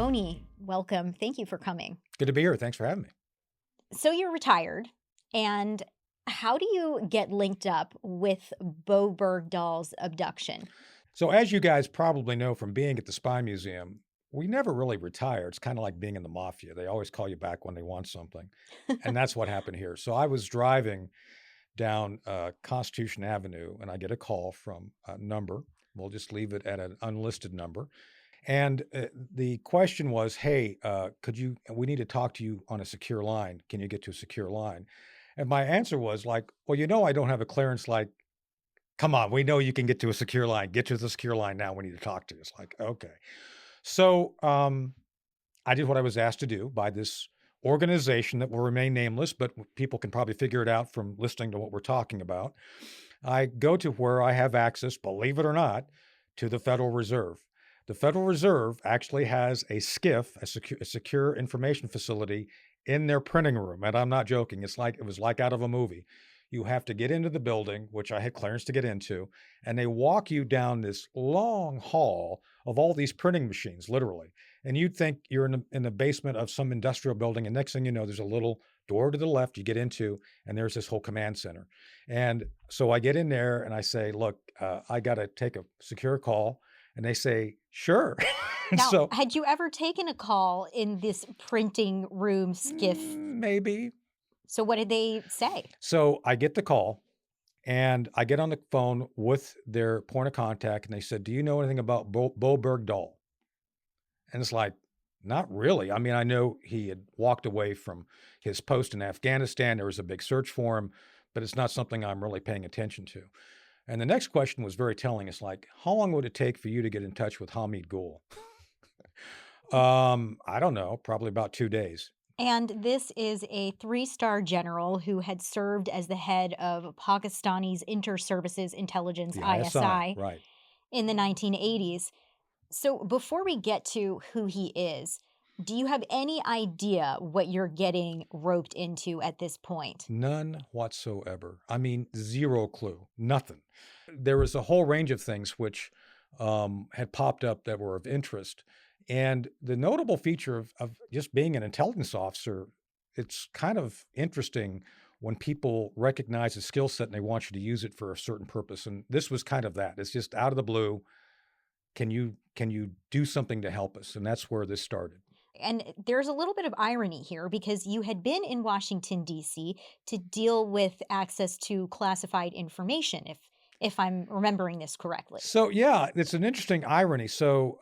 Tony, welcome. Thank you for coming. Good to be here. Thanks for having me. So you're retired, and how do you get linked up with Bowe Bergdahl's abduction? So as you guys probably know from being at the Spy Museum, we never really retire. It's kind of like being in the mafia. They always call you back when they want something. And that's what happened here. So I was driving down Constitution Avenue and I get a call from a number. We'll just leave it at an unlisted number. And the question was, hey, we need to talk to you on a secure line. Can you get to a secure line? And my answer was like, well, I don't have a clearance. Like, come on, we know you can get to a secure line. Get to the secure line now. We need to talk to you. It's like, okay. So I did what I was asked to do by this organization that will remain nameless, but people can probably figure it out from listening to what we're talking about. I go to where I have access, believe it or not, to the Federal Reserve. The Federal Reserve actually has a SCIF, a secure information facility, in their printing room. And I'm not joking. It was like out of a movie. You have to get into the building, which I had clearance to get into, and they walk you down this long hall of all these printing machines, literally. And you'd think you're in the basement of some industrial building, and next thing you know, there's a little door to the left you get into, and there's this whole command center. And so I get in there and I say, look, I got to take a secure call. And they say, sure. Now, So had you ever taken a call in this printing room skiff? maybe. So what did they say? So I get the call and I get on the phone with their point of contact and they said, do you know anything about Bowe Bergdahl? And it's like, not really. I mean, I know he had walked away from his post in Afghanistan. There was a big search for him, but it's not something I'm really paying attention to. And the next question was very telling. It's like, how long would it take for you to get in touch with Hamid Gul? I don't know, probably about 2 days. And this is a 3-star general who had served as the head of Pakistani's Inter-Services Intelligence, The ISI, right. in the 1980s. So before we get to who he is, do you have any idea what you're getting roped into at this point? None whatsoever. I mean, zero clue, nothing. There was a whole range of things which had popped up that were of interest. And the notable feature of just being an intelligence officer, it's kind of interesting when people recognize a skill set and they want you to use it for a certain purpose. And this was kind of that. It's just out of the blue. Can you do something to help us? And that's where this started. And there's a little bit of irony here because you had been in Washington, D.C. to deal with access to classified information, if I'm remembering this correctly. So, yeah, it's an interesting irony. So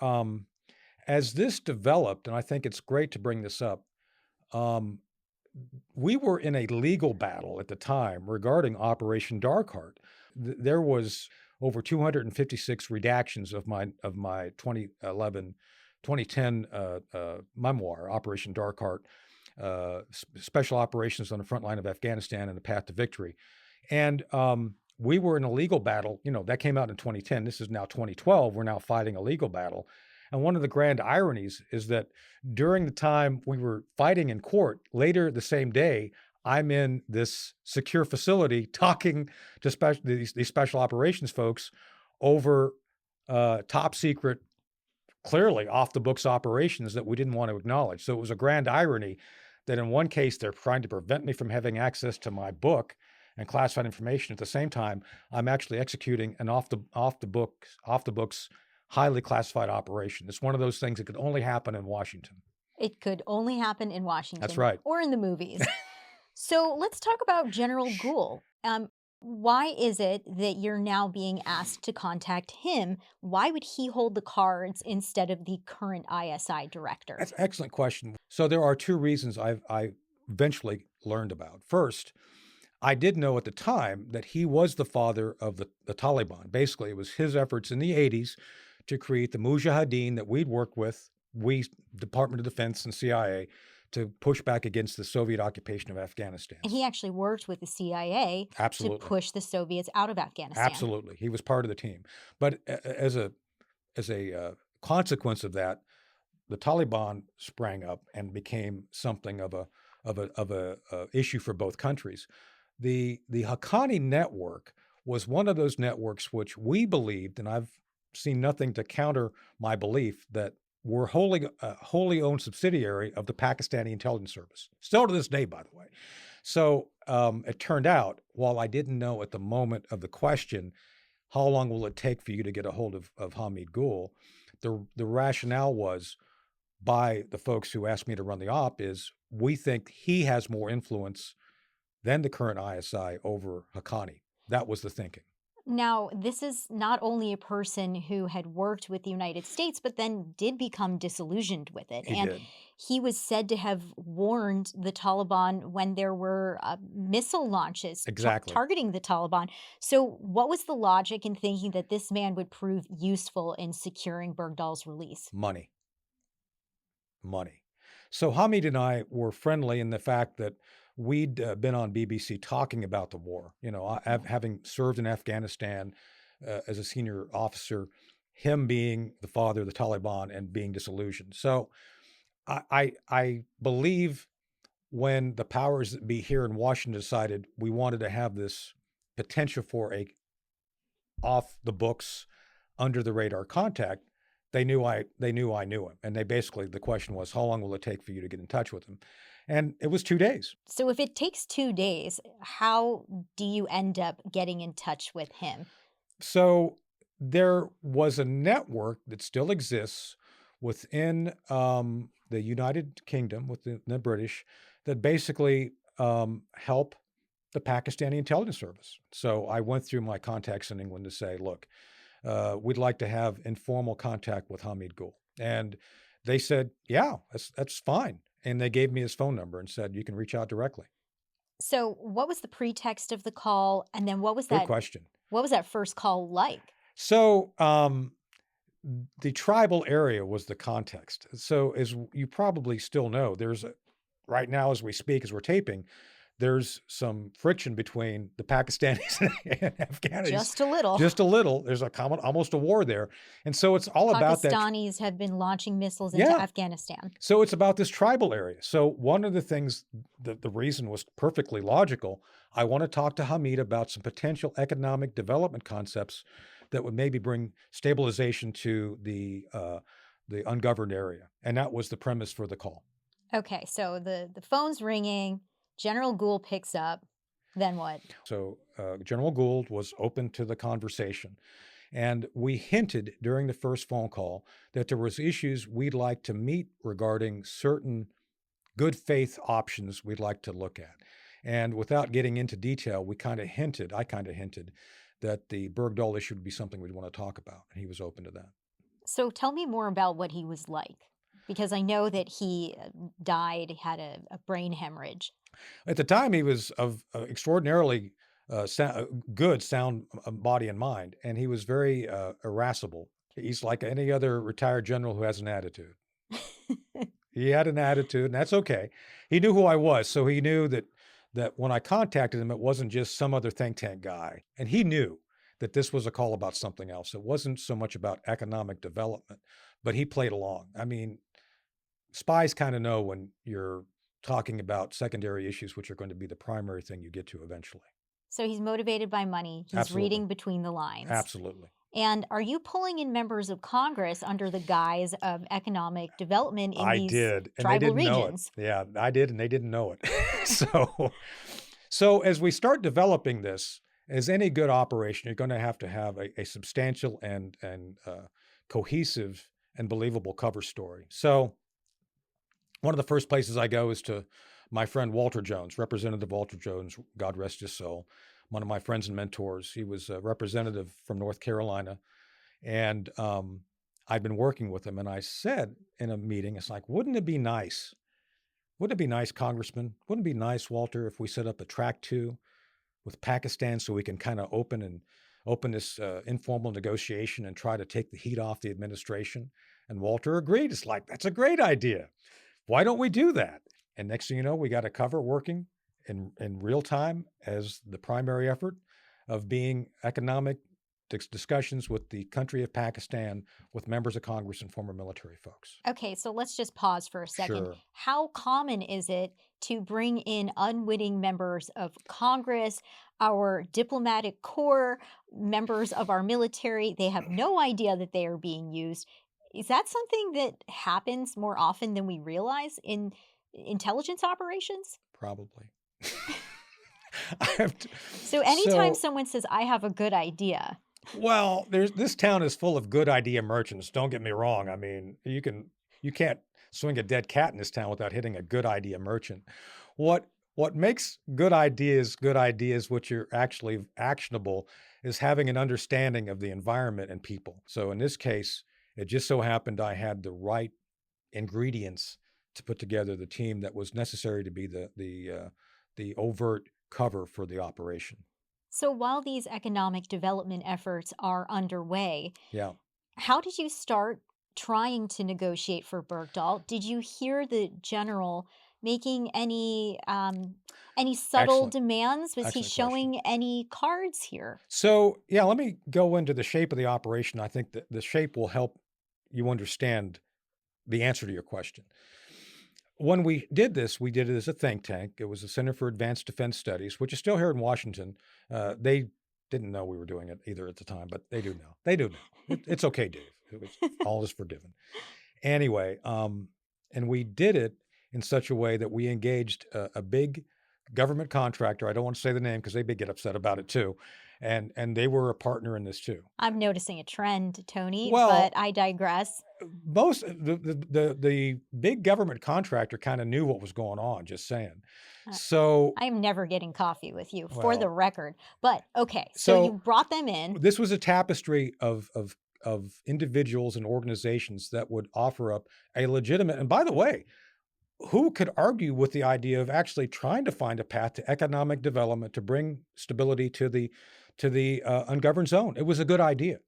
as this developed, and I think it's great to bring this up, we were in a legal battle at the time regarding Operation Dark Heart. There was over 256 redactions of my 2010 memoir, Operation Dark Heart, Special Operations on the Front Line of Afghanistan and the Path to Victory. And we were in a legal battle. That came out in 2010. This is now 2012. We're now fighting a legal battle. And one of the grand ironies is that during the time we were fighting in court, later the same day, I'm in this secure facility talking to these special operations folks over top secret, clearly off the books operations that we didn't want to acknowledge. So it was a grand irony that in one case, they're trying to prevent me from having access to my book and classified information. At the same time, I'm actually executing an off the books, highly classified operation. It's one of those things that could only happen in Washington. It could only happen in Washington. That's right. Or in the movies. So let's talk about General Gul. Why is it that you're now being asked to contact him? Why would he hold the cards instead of the current ISI director? That's an excellent question. So there are two reasons I eventually learned about. First, I did know at the time that he was the father of the Taliban. Basically, it was his efforts in the 80s to create the Mujahideen that we'd worked with, Department of Defense and CIA, to push back against the Soviet occupation of Afghanistan. And he actually worked with the CIA Absolutely. to push the Soviets out of Afghanistan. Absolutely. He was part of the team. But as a consequence of that, the Taliban sprang up and became something of a issue for both countries. The Haqqani network was one of those networks which we believed, and I've seen nothing to counter my belief, that were wholly owned subsidiary of the Pakistani intelligence service. Still to this day, by the way. So it turned out, while I didn't know at the moment of the question, how long will it take for you to get a hold of Hamid Gul, the rationale was by the folks who asked me to run the op is we think he has more influence than the current ISI over Haqqani. That was the thinking. Now, this is not only a person who had worked with the United States, but then did become disillusioned with it. He And did. he was said to have warned the Taliban when there were missile launches Exactly. targeting the Taliban. So, what was the logic in thinking that this man would prove useful in securing Bergdahl's release? Money. Money. So Hamid and I were friendly in the fact that we'd been on BBC talking about the war. You know, having served in Afghanistan as a senior officer, him being the father of the Taliban and being disillusioned. So I believe when the powers that be here in Washington decided we wanted to have this potential for a off the books, under the radar contact, they knew I knew him, and they basically the question was, how long will it take for you to get in touch with him? And it was 2 days. So, if it takes 2 days, how do you end up getting in touch with him? So there was a network that still exists within the United Kingdom, within the British, that basically help the Pakistani intelligence service. So I went through my contacts in England to say, look, we'd like to have informal contact with Hamid Gul. And they said, yeah, that's fine. And they gave me his phone number and said, you can reach out directly. So, what was the pretext of the call? And then Good question. What was that first call like? So the tribal area was the context. So as you probably still know, right now as we speak, as we're taping, there's some friction between the Pakistanis and Afghanis. Just a little. Just a little. There's almost a war there. And so it's all about that. Pakistanis have been launching missiles into Afghanistan. So it's about this tribal area. So one of the things, the reason was perfectly logical. I want to talk to Hamid about some potential economic development concepts that would maybe bring stabilization to the ungoverned area. And that was the premise for the call. Okay, so the phone's ringing. General Gould picks up. Then what? So General Gould was open to the conversation. And we hinted during the first phone call that there was issues we'd like to meet regarding certain good faith options we'd like to look at. And without getting into detail, I kind of hinted that the Bergdahl issue would be something we'd want to talk about. And he was open to that. So tell me more about what he was like, because I know that he died, had a brain hemorrhage. At the time, he was of extraordinarily good, sound body and mind, and he was very irascible. He's like any other retired general who has an attitude. He had an attitude, and that's okay. He knew who I was, so he knew that when I contacted him, it wasn't just some other think tank guy, and he knew that this was a call about something else. It wasn't so much about economic development, but he played along. I mean, spies kind of know when you're talking about secondary issues, which are going to be the primary thing you get to eventually. So he's motivated by money. He's Absolutely. Reading between the lines. Absolutely. And are you pulling in members of Congress under the guise of economic development in these tribal regions? Yeah, I did, and they didn't know it. So as we start developing this, as any good operation, you're going to have a substantial and cohesive and believable cover story. So one of the first places I go is to my friend Walter Jones, Representative Walter Jones, God rest his soul, one of my friends and mentors. He was a representative from North Carolina, and I'd been working with him. And I said in a meeting, it's like, wouldn't it be nice? Wouldn't it be nice, Congressman? Wouldn't it be nice, Walter, if we set up a track 2 with Pakistan so we can kind of open this informal negotiation and try to take the heat off the administration? And Walter agreed. It's like, that's a great idea. Why don't we do that? And next thing you know, we got a cover working in real time as the primary effort of being economic discussions with the country of Pakistan with members of Congress and former military folks. Okay, so let's just pause for a second. Sure. How common is it to bring in unwitting members of Congress, our diplomatic corps, members of our military? They have no idea that they are being used. Is that something that happens more often than we realize in intelligence operations? Probably. I have to, So anytime so someone says, I have a good idea, well, there's this town is full of good idea merchants. Don't get me wrong. I mean, you can't swing a dead cat in this town without hitting a good idea merchant. What what makes good ideas which are actually actionable is having an understanding of the environment and people. So in this case, it just so happened I had the right ingredients to put together the team that was necessary to be the overt cover for the operation. so while these economic development efforts are underway, Yeah, how did you start trying to negotiate for Bergdahl? Did you hear the general making any subtle excellent, demands? Was he excellent question. showing any cards here? So, yeah, let me go into the shape of the operation. I think that the shape will help you understand the answer to your question. When we did this, we did it as a think tank. It was the Center for Advanced Defense Studies, which is still here in Washington. They didn't know we were doing it either at the time, but they do now. They do now. It's okay, Dave. All is forgiven. Anyway, and we did it in such a way that we engaged a big government contractor. I don't want to say the name because they may get upset about it too, and they were a partner in this too. I'm noticing a trend, Tony, but Well, I digress. most the big government contractor kind of knew what was going on. Just saying. Uh, So, I am never getting coffee with you, for the well, record. But okay, so you so brought them in. this was a tapestry of individuals and organizations that would offer up a legitimate. And by the way, who could argue with the idea of actually trying to find a path to economic development to bring stability to the ungoverned zone? It was a good idea.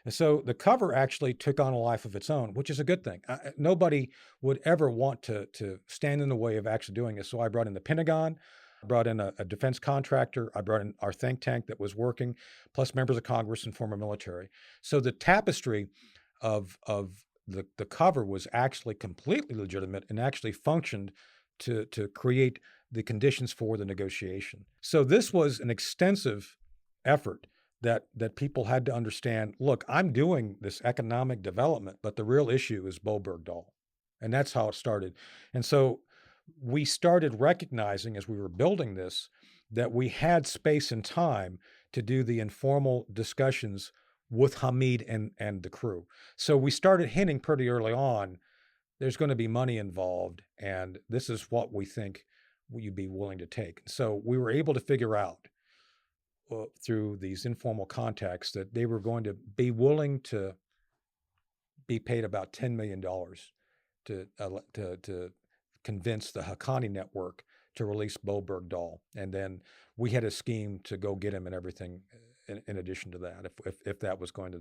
And so the cover actually took on a life of its own, which is a good thing. Nobody would ever want to stand in the way of actually doing this. So I brought in the Pentagon, I brought in a defense contractor, I brought in our think tank that was working, plus members of Congress and former military. So the tapestry of the cover was actually completely legitimate and actually functioned to create the conditions for the negotiation. So this was an extensive effort that people had to understand. Look, I'm doing this economic development, but the real issue is Bowe Bergdahl, and that's how it started. And so we started recognizing as we were building this that we had space and time to do the informal discussions with Hamid and the crew. So we started hinting pretty early on there's going to be money involved, and this is what we think you'd be willing to take. So we were able to figure out through these informal contacts that they were going to be willing to be paid about $10 million to convince the Haqqani network to release Bowe Bergdahl, and then we had a scheme to go get him and everything. In addition to that, if that was going to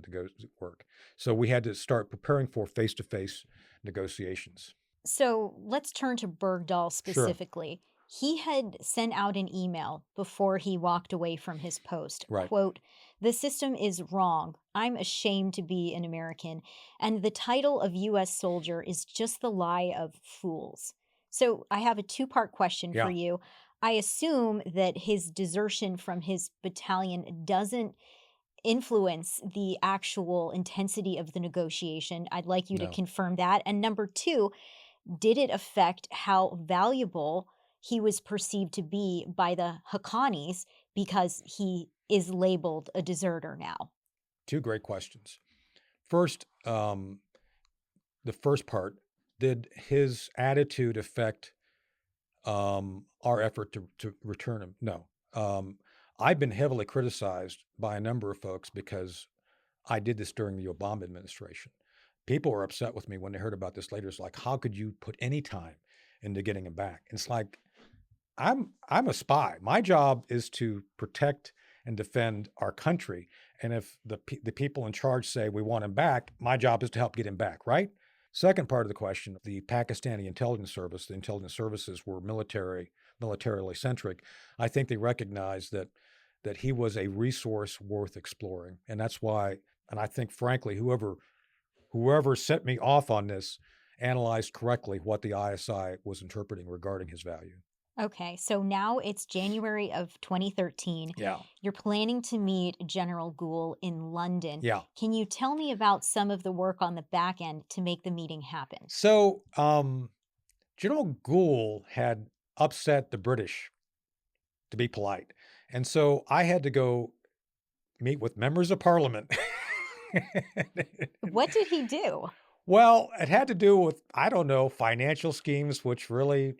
work, so we had to start preparing for face-to-face negotiations. So let's turn to Bergdahl Sure, specifically. He had sent out an email before he walked away from his post. right. Quote, the system is wrong. I'm ashamed to be an American. And the title of U.S. soldier is just the lie of fools. So I have a two-part question for Yeah. you. I assume that his desertion from his battalion doesn't influence the actual intensity of the negotiation. I'd like you to No. confirm that. And number two, did it affect how valuable he was perceived to be by the Haqqanis because he is labeled a deserter now? Two great questions. First, the first part, did his attitude affect our effort to return him? No. I've been heavily criticized by a number of folks because I did this during the Obama administration. People were upset with me when they heard about this later. It's like, how could you put any time into getting him back? And it's like, I'm a spy. My job is to protect and defend our country. And if the people in charge say we want him back, my job is to help get him back, right? Second part of the question, the Pakistani intelligence service, the intelligence services were militarily centric. I think they recognized that he was a resource worth exploring. And that's why, and I think frankly, whoever set me off on this analyzed correctly what the ISI was interpreting regarding his value. Okay, so now it's January of 2013. Yeah. You're planning to meet General Gould in London. Yeah. Can you tell me about some of the work on the back end to make the meeting happen? So, General Gould had upset the British, to be polite. And so I had to go meet with members of parliament. What did he do? Well, it had to do with, I don't know, financial schemes, which really,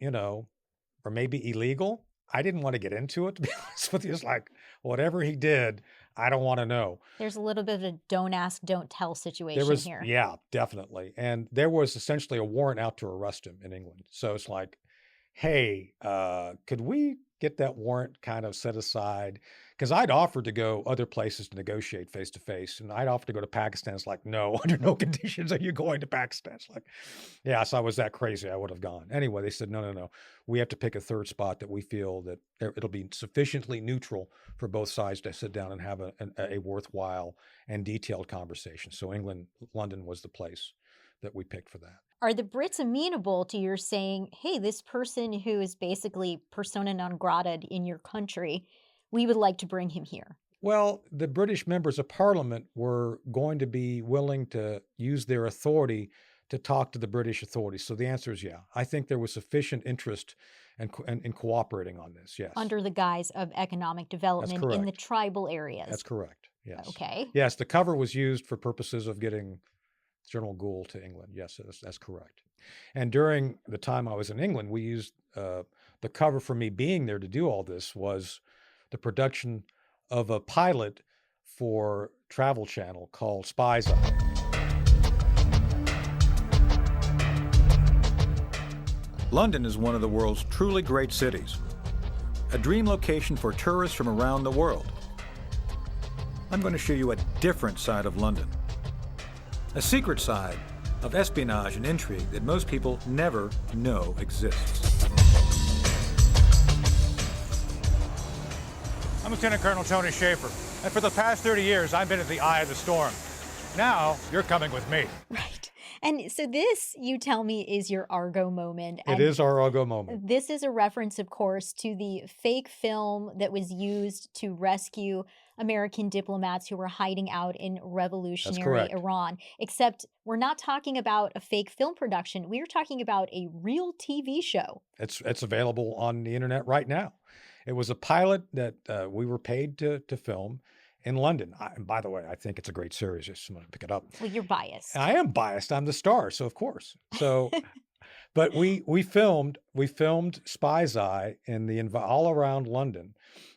or maybe illegal. I didn't want to get into it, to be honest with you. It's like, whatever he did, I don't want to know. There's a little bit of a don't ask, don't tell There situation was, here. yeah, definitely. And there was essentially a warrant out to arrest him in England. So it's like, hey, could we get that warrant kind of set aside? Because I'd offered to go other places to negotiate face to face, and I'd offered to go to Pakistan. It's like, no, under no conditions are you going to Pakistan. It's like, yeah, so I was that crazy. I would have gone. Anyway, they said, no, no, no. We have to pick a third spot that we feel that it'll be sufficiently neutral for both sides to sit down and have a worthwhile and detailed conversation. So London was the place that we picked for that. Are the Brits amenable to your saying, hey, this person who is basically persona non grata in your country, we would like to bring him here? Well, the British members of parliament were going to be willing to use their authority to talk to the British authorities. So the answer is yeah. I think there was sufficient interest in cooperating on this. Yes. Under the guise of economic development in the correct. tribal areas. That's correct. Yes. Okay. Yes, the cover was used for purposes of getting General Gould to England. Yes, that's correct. And during the time I was in England, we used the cover for me being there to do all this was the production of a pilot for Travel Channel called Spy's Eye. London is one of the world's truly great cities, a dream location for tourists from around the world. I'm going to show you a different side of London, a secret side of espionage and intrigue that most people never know exists. I'm Lieutenant Colonel Tony Shaffer, and for the past 30 years, I've been at the eye of the storm. Now, you're coming with me. Right. And so this, you tell me, is your Argo moment. It is our Argo moment. This is a reference, of course, to the fake film that was used to rescue American diplomats who were hiding out in revolutionary Iran. Except we're not talking about a fake film production. We are talking about a real TV show. It's available on the internet right now. It was a pilot that we were paid to film in London. And by the way, I think it's a great series. Just want to pick it up. Well, you're biased. I am biased. I'm the star, so of course. So, but we filmed Spy's Eye all around London,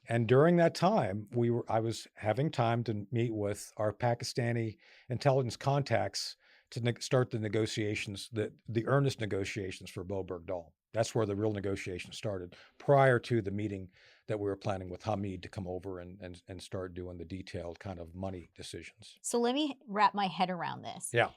and during that time, I was having time to meet with our Pakistani intelligence contacts to start the negotiations, the earnest negotiations for Bowe Bergdahl. That's where the real negotiations started, prior to the meeting that we were planning with Hamid to come over and start doing the detailed kind of money decisions. So let me wrap my head around this. Yeah.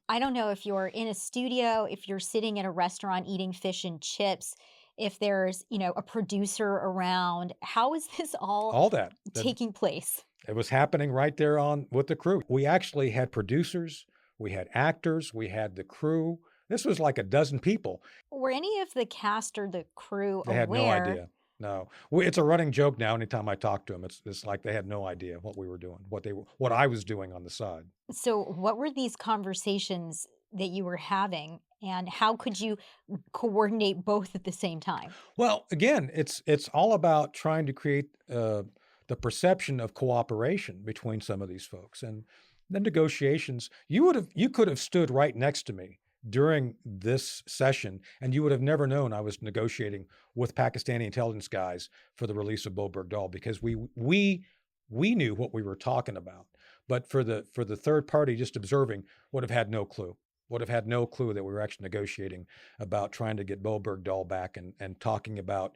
I don't know if you're in a studio, if you're sitting at a restaurant eating fish and chips, if there's, a producer around. How is this all that taking place? It was happening right there with the crew. We actually had producers, we had actors, we had the crew. This was like a dozen people. Were any of the cast or the crew They had no idea. No, it's a running joke now. Anytime I talk to them, it's like they had no idea what we were doing, what I was doing on the side. So what were these conversations that you were having, and how could you coordinate both at the same time? Well, again, it's all about trying to create the perception of cooperation between some of these folks, and the negotiations. You could have stood right next to me during this session, and you would have never known I was negotiating with Pakistani intelligence guys for the release of Bowe Bergdahl, because we knew what we were talking about. But for the third party just observing would have had no clue. Would have had no clue that we were actually negotiating about trying to get Bowe Bergdahl back and talking about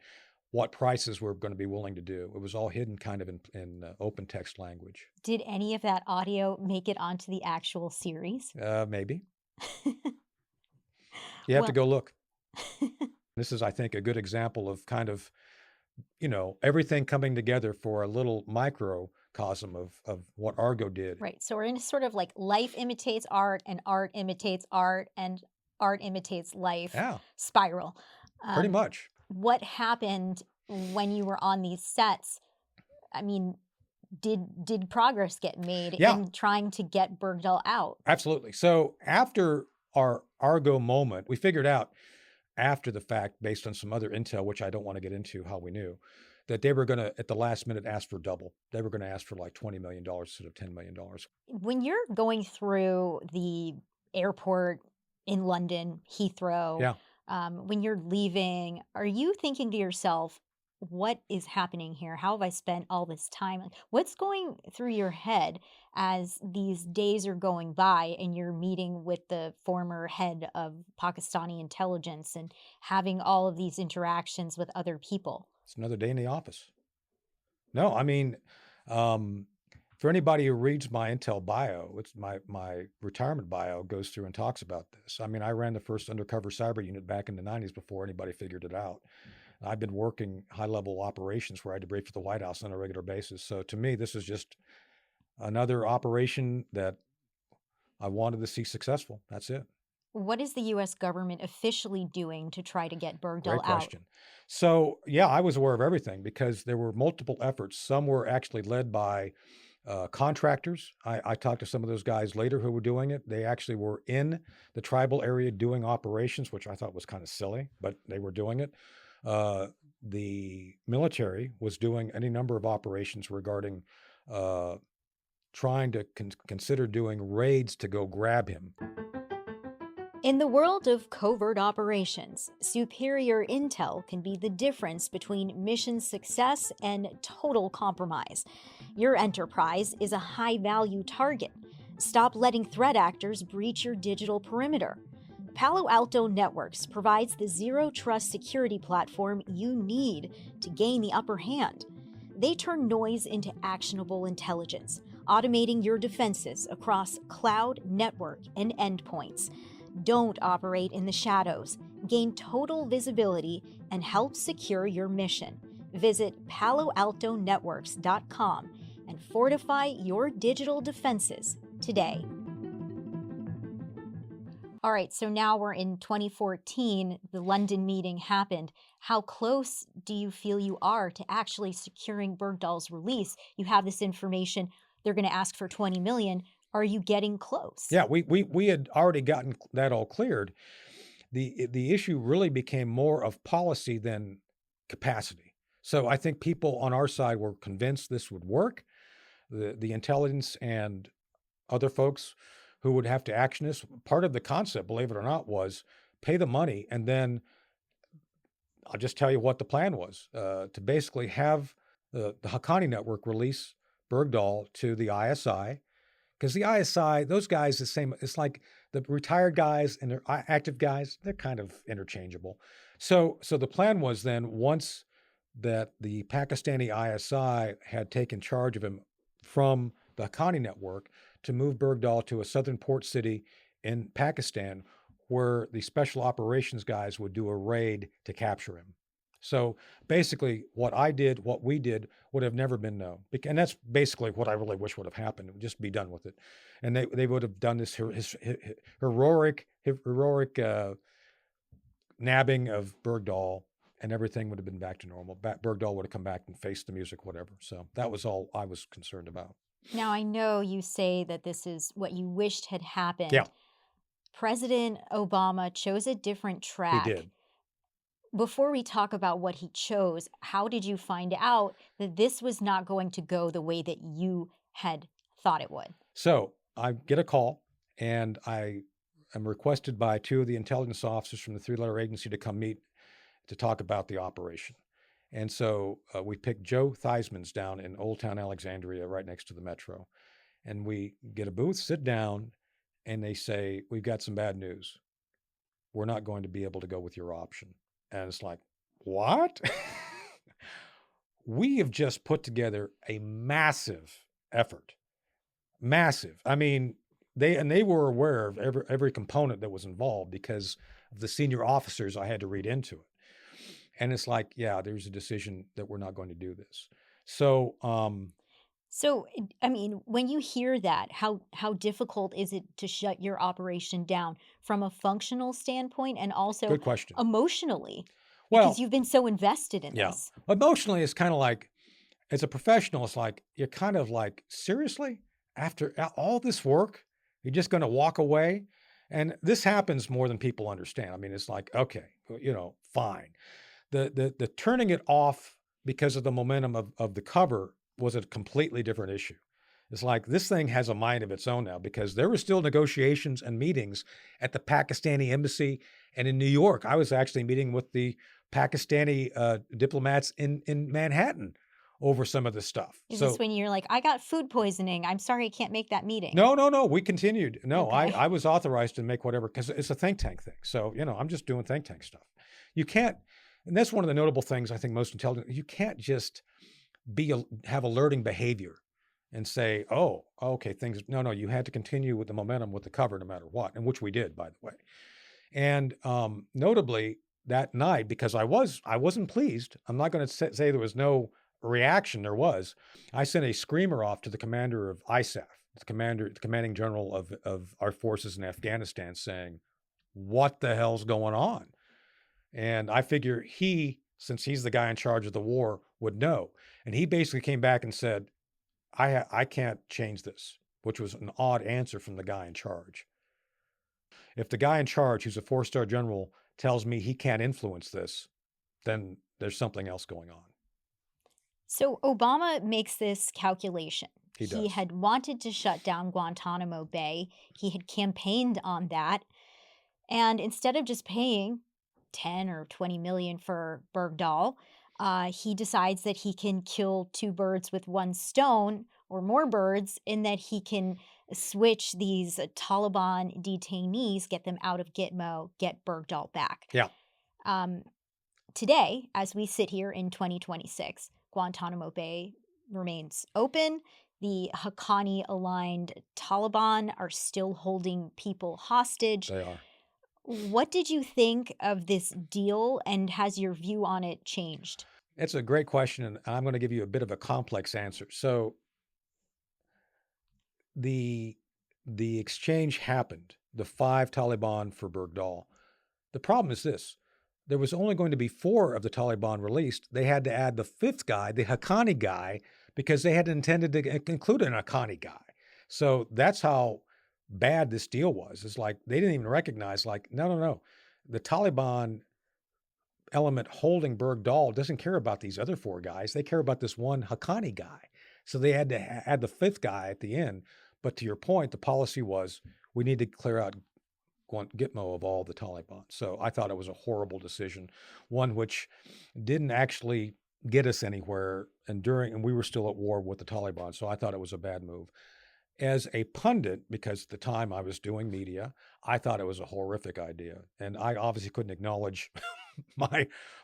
what prices we're going to be willing to do. It was all hidden kind of in open text language. Did any of that audio make it onto the actual series? Maybe. You have to go look. This is, I think, a good example of kind of, everything coming together for a little microcosm of what Argo did. Right. So we're in sort of like life imitates art and art imitates life spiral. Pretty much. what happened when you were on these sets? I mean, did progress get made Yeah, in trying to get Bergdahl out? absolutely. So after our Argo moment, we figured out after the fact, based on some other intel, which I don't want to get into how we knew, that they were going to, at the last minute, ask for double. They were going to ask for like $20 million instead of $10 million. When you're going through the airport in London, Heathrow, Yeah. when you're leaving, are you thinking to yourself, what is happening here? How have I spent all this time? Like, what's going through your head as these days are going by and you're meeting with the former head of Pakistani intelligence and having all of these interactions with other people? It's another day in the office. No, I mean, for anybody who reads my Intel bio, it's my retirement bio goes through and talks about this. I mean, I ran the first undercover cyber unit back in the 90s before anybody figured it out. I've been working high-level operations where I had to brief for the White House on a regular basis. So to me, this is just another operation that I wanted to see successful. That's it. What is the U.S. government officially doing to try to get Bergdahl Great out? question. So yeah, I was aware of everything because there were multiple efforts. Some were actually led by contractors. I talked to some of those guys later who were doing it. They actually were in the tribal area doing operations, which I thought was kind of silly, but they were doing it. The military was doing any number of operations regarding trying to consider doing raids to go grab him. In the world of covert operations, superior intel can be the difference between mission success and total compromise. Your enterprise is a high-value target. Stop letting threat actors breach your digital perimeter. Palo Alto Networks provides the zero-trust security platform you need to gain the upper hand. They turn noise into actionable intelligence, automating your defenses across cloud, network, and endpoints. Don't operate in the shadows. Gain total visibility and help secure your mission. Visit paloaltonetworks.com and fortify your digital defenses today. All right, so now we're in 2014. The London meeting happened. How close do you feel you are to actually securing Bergdahl's release? You have this information. They're going to ask for 20 million. Are you getting close? Yeah, we had already gotten that all cleared. The issue really became more of policy than capacity. So I think people on our side were convinced this would work. The intelligence and other folks who would have to action this, part of the concept, believe it or not, was pay the money. And then I'll just tell you what the plan was, to basically have the Haqqani network release Bergdahl to the ISI. Because the ISI, those guys, the same, it's like the retired guys and the active guys, they're kind of interchangeable. So the plan was then, once that the Pakistani ISI had taken charge of him from the Haqqani network, to move Bergdahl to a southern port city in Pakistan, where the special operations guys would do a raid to capture him. So basically, what we did would have never been known. And that's basically what I really wish would have happened. It would just be done with it. And they would have done this heroic nabbing of Bergdahl, and everything would have been back to normal. Bergdahl would have come back and faced the music, whatever. So that was all I was concerned about. Now, I know you say that this is what you wished had happened. Yeah. President Obama chose a different track. He did. Before we talk about what he chose, how did you find out that this was not going to go the way that you had thought it would? So I get a call, and I am requested by two of the intelligence officers from the three-letter agency to come meet to talk about the operation. And so we picked Joe Theismann's down in Old Town Alexandria, right next to the metro. And we get a booth, sit down, and they say, we've got some bad news. We're not going to be able to go with your option. And it's like, what? We have just put together a massive effort. Massive. I mean, they were aware of every component that was involved because of the senior officers I had to read into it. And it's like, yeah, there's a decision that we're not going to do this. So, I mean, when you hear that, how difficult is it to shut your operation down from a functional standpoint and also good question. emotionally? because Well, you've been so invested in yeah. this. Emotionally, it's kind of like, as a professional, it's like, you're kind of like, seriously? After all this work, you're just going to walk away? And this happens more than people understand. I mean, it's like, okay, fine. The turning it off because of the momentum of the cover was a completely different issue. It's like this thing has a mind of its own now, because there were still negotiations and meetings at the Pakistani embassy and in New York. I was actually meeting with the Pakistani diplomats in Manhattan over some of this stuff. Is So this when you're like, I got food poisoning. I'm sorry I can't make that meeting? no, we continued. No, Okay. I was authorized to make whatever, because it's a think tank thing. So, I'm just doing think tank stuff. You can't, and that's one of the notable things I think most intelligent, you can't just have alerting behavior and say, oh, okay, no, you had to continue with the momentum with the cover no matter what, and which we did, by the way. And notably that night, because I wasn't pleased, I'm not going to say there was no reaction. There was. I sent a screamer off to the commander of ISAF, the commanding general of our forces in Afghanistan, saying, what the hell's going on? And I figure since he's the guy in charge of the war, would know. And he basically came back and said, I can't change this, which was an odd answer from the guy in charge. If the guy in charge, who's a 4-star general, tells me he can't influence this, then there's something else going on. So Obama makes this calculation. He He does. had wanted to shut down Guantanamo Bay. He had campaigned on that. And instead of just paying 10 or 20 million for Bergdahl, he decides that he can kill two birds with one stone, or more birds, in that he can switch these Taliban detainees, get them out of Gitmo, get Bergdahl back. Yeah. Today, as we sit here in 2026, Guantanamo Bay remains open. The Haqqani aligned Taliban are still holding people hostage. They are. What did you think of this deal, and has your view on it changed? It's a great question, and I'm going to give you a bit of a complex answer. So the exchange happened, the 5 Taliban for Bergdahl. The problem is this. There was only going to be 4 of the Taliban released. They had to add the 5th guy, the Haqqani guy, because they had intended to include an Haqqani guy. So that's how bad this deal was. It's like they didn't even recognize, like, no. The Taliban element holding Bergdahl doesn't care about these other 4 guys. They care about this one Haqqani guy. So they had to add the 5th guy at the end. But to your point, the policy was we need to clear out Gitmo of all the Taliban. So I thought it was a horrible decision, one which didn't actually get us anywhere. And we were still at war with the Taliban. So I thought it was a bad move. As a pundit, because at the time I was doing media, I thought it was a horrific idea. And I obviously couldn't acknowledge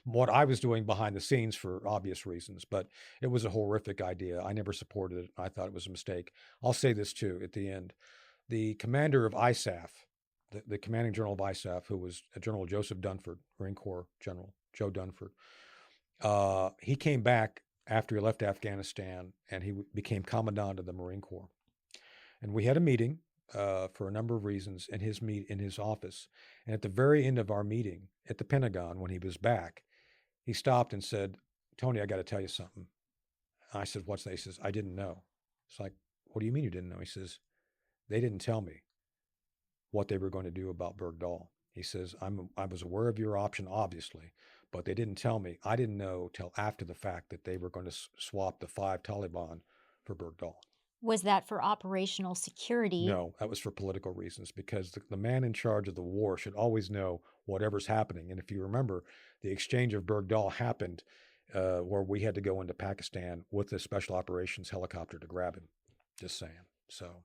what I was doing behind the scenes for obvious reasons, but it was a horrific idea. I never supported it. I thought it was a mistake. I'll say this too at the end. The commander of ISAF, the commanding general of ISAF, who was General Joseph Dunford, Marine Corps General Joe Dunford, he came back after he left Afghanistan, and he became commandant of the Marine Corps. And we had a meeting for a number of reasons in his office. And at the very end of our meeting at the Pentagon, when he was back, he stopped and said, "Tony, I got to tell you something." I said, "What's that?" He says, "I didn't know." It's like, "What do you mean you didn't know?" He says, "They didn't tell me what they were going to do about Bergdahl." He says, I was aware of your option, obviously, but they didn't tell me. I didn't know till after the fact that they were going to swap the 5 Taliban for Bergdahl." Was that for operational security? No, that was for political reasons, because the man in charge of the war should always know whatever's happening. And if you remember, the exchange of Bergdahl happened where we had to go into Pakistan with the special operations helicopter to grab him. Just saying. So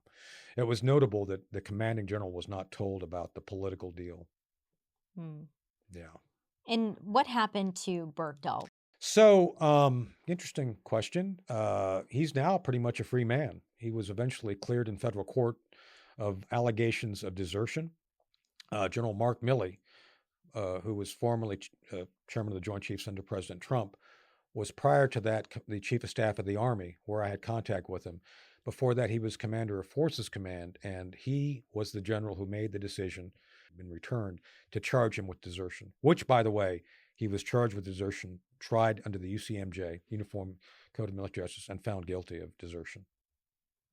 it was notable that the commanding general was not told about the political deal. Yeah. And what happened to Bergdahl? So, interesting question. He's now pretty much a free man. He was eventually cleared in federal court of allegations of desertion. General Mark Milley, who was formerly chairman of the Joint Chiefs under President Trump, was prior to that the chief of staff of the Army, where I had contact with him. Before that, he was commander of Forces Command, and he was the general who made the decision, been returned, to charge him with desertion, which, by the way, He was charged with desertion, tried under the UCMJ, Uniform Code of Military Justice, and found guilty of desertion.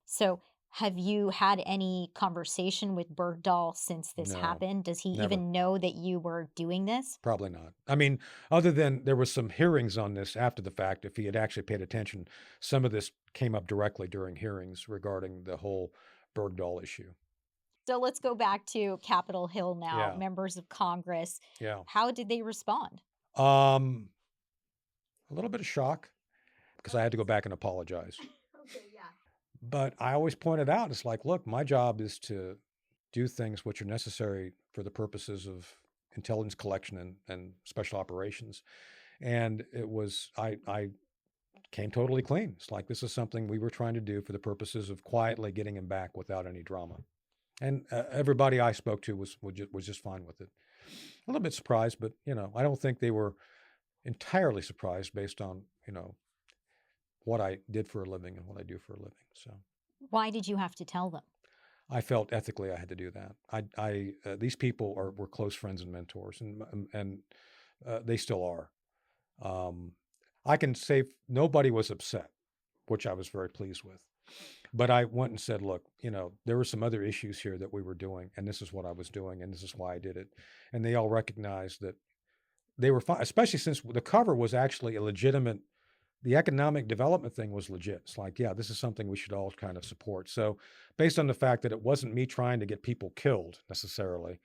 So, have you had any conversation with Bergdahl since this No, happened? Does he never. even know that you were doing this? Probably not. I mean, other than there was some hearings on this after the fact, if he had actually paid attention, some of this came up directly during hearings regarding the whole Bergdahl issue. So let's go back to Capitol Hill now, Yeah, members of Congress. yeah. How did they respond? Um, a little bit of shock because I had to go back and apologize. Okay, yeah. But I always pointed out, it's like, look, my job is to do things which are necessary for the purposes of intelligence collection and special operations. And it was, I came totally clean. It's like, this is something we were trying to do for the purposes of quietly getting him back without any drama. And everybody I spoke to was just fine with it. A little bit surprised, but, I don't think they were entirely surprised based on, what I did for a living and what I do for a living. So Why did you have to tell them? I felt ethically I had to do that. These people were close friends and mentors, and they still are. I can say nobody was upset, which I was very pleased with. But I went and said, look, there were some other issues here that we were doing, and this is what I was doing, and this is why I did it. And they all recognized that they were fine, especially since the cover was actually a legitimate. The economic development thing was legit. It's like, yeah, this is something we should all kind of support. So based on the fact that it wasn't me trying to get people killed necessarily,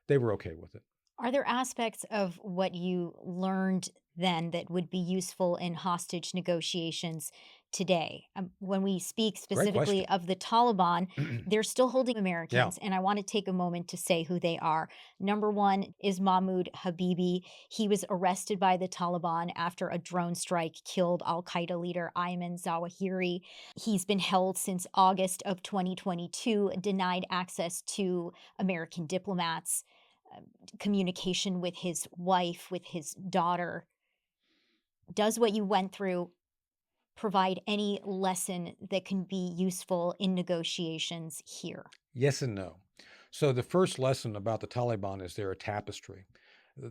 they were okay with it. Are there aspects of what you learned then that would be useful in hostage negotiations today? When we speak Great specifically question. of the Taliban, they're still holding Yeah. Americans, and I want to take a moment to say who they are. Number one is Mahmoud Habibi. He was arrested by the Taliban after a drone strike killed Al Qaeda leader Ayman Zawahiri. He's been held since August of 2022, denied access to American diplomats, communication with his wife, with his daughter. Does what you went through provide any lesson that can be useful in negotiations here? Yes and no. So the first lesson about the Taliban is they're a tapestry.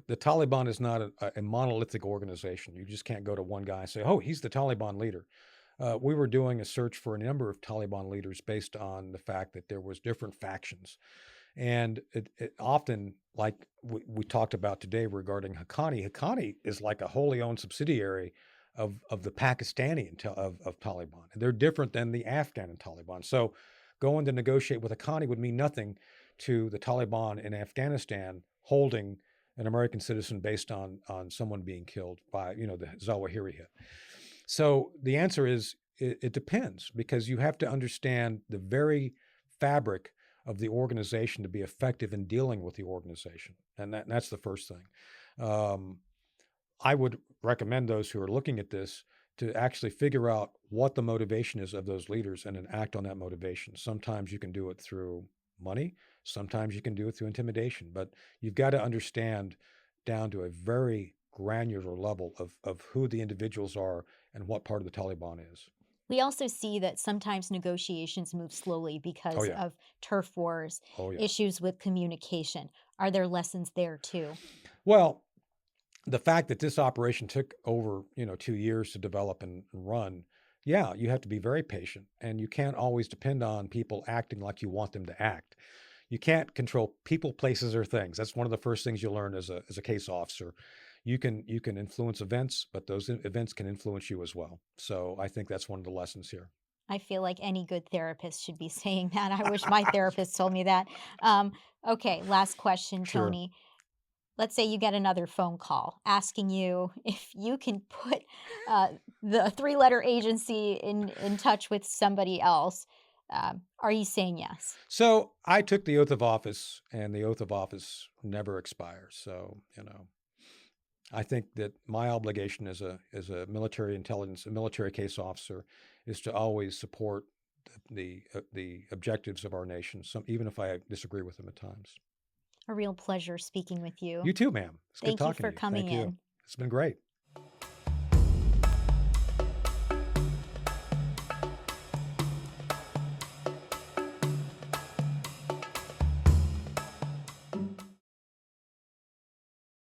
The Taliban is not a monolithic organization. You just can't go to one guy and say, oh, he's the Taliban leader. We were doing a search for a number of Taliban leaders based on the fact that there was different factions. And it often, like we talked about today regarding Haqqani is like a wholly owned subsidiary of the Pakistani of Taliban. And they're different than the Afghan Taliban. So going to negotiate with Haqqani would mean nothing to the Taliban in Afghanistan holding an American citizen based on someone being killed by, the Zawahiri hit. So the answer is it depends, because you have to understand the very fabric of the organization to be effective in dealing with the organization. And that's the first thing. I would recommend those who are looking at this to actually figure out what the motivation is of those leaders and then act on that motivation. Sometimes you can do it through money. Sometimes you can do it through intimidation. But you've got to understand down to a very granular level of who the individuals are and what part of the Taliban is. We also see that sometimes negotiations move slowly because Oh, yeah. of turf wars, Oh, yeah. issues with communication. Are there lessons there too? Well, the fact that this operation took over, 2 years to develop and run, yeah, you have to be very patient, and you can't always depend on people acting like you want them to act. You can't control people, places, or things. That's one of the first things you learn as a case officer. You can influence events, but those events can influence you as well. So I think that's one of the lessons here. I feel like any good therapist should be saying that. I wish my therapist told me that. Okay, last question, Sure. Tony. Let's say you get another phone call asking you if you can put the three-letter agency in touch with somebody else. Are you saying yes? So I took the oath of office, and the oath of office never expires. So, I think that my obligation as a military intelligence, a military case officer, is to always support the objectives of our nation, even if I disagree with them at times. A real pleasure speaking with you. You too, ma'am. It's good Thank you talking for to you. coming Thank you. in. It's been great.